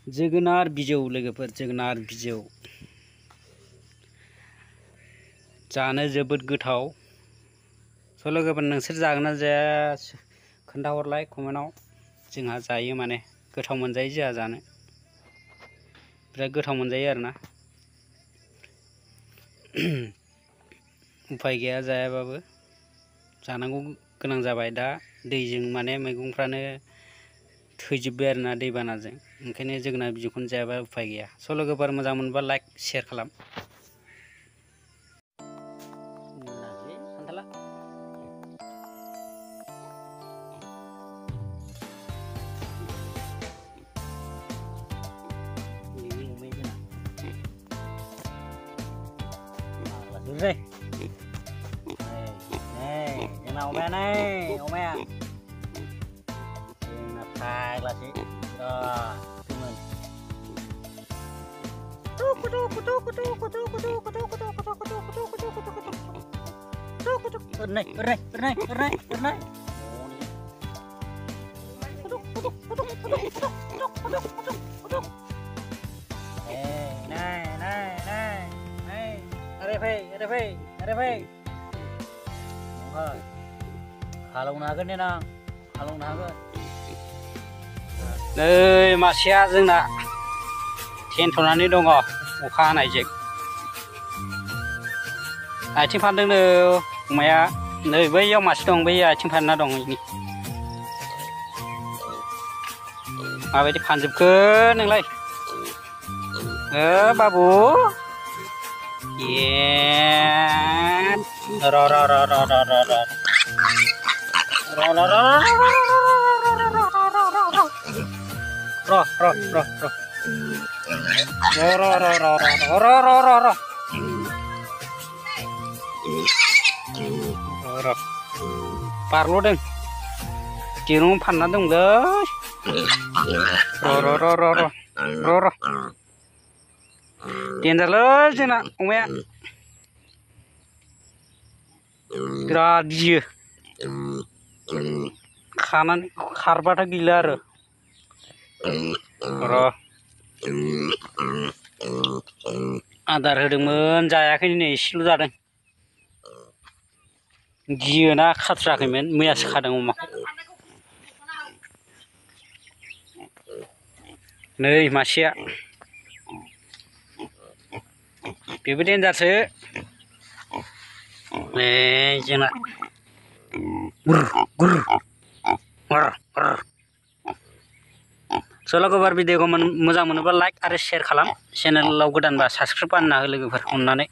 जोगोनार बिजौ लोगोफोर जोगोनार बिजौ जानो जोबोद गोथाव। स' लोगोफोर नोंसोर जागोन ना जाया खोन्थाहरलाय कमेन्टआव। जोंहा जायो माने गोथाव मोनजायो जोंहा जानो बिराद गोथाव मोनजायो आरोना। उफाय गैया जायाबाबो जानांगौ गोनां जाबाय। दा दैजों माने मैगंफ्रानो थैजोब्बाय आरोना दैबानाजों, ओंखायनो जोगोनार बिजौखौनो जायाबा उफाय गैया। स' लोगोफोर मोजां मोनबा लाइक शेयार खालाम। Đây này cái nào bé này ông mẹ là phai là chị rồi thì mình này ada pe halong haगोन deh nang halong haगोन नै मासेया जोंना थेन्थ'नानै दङ अखा हानायजों आथिं फानदोंनो अमाया नै बैयाव मासे दं बै आथिं फानना दं इनि माबायदि फानजोबखो नोंलाय बाबु Yeah. Ro. Parlo deng. Dirung panna dong guys. Ro. Danger जोंना अमाया बिराद गियो खानानै खारबाथाय गैला आरो र' आदार होदोंमोन जायाखै नै एसेल' जादों गियोना खाथ्राखैमोन मैयासो खादों अमाखौ नै मासेया बेबो देन्जारसो जोंना गुर स' लोगोफोर भिडिअखौ मोजां मोनोबा लाइक आरो शेयार खालाम, चेनेलाव गोदानबा साबस्क्राइब बानायना हो लोगोफोर अननानै।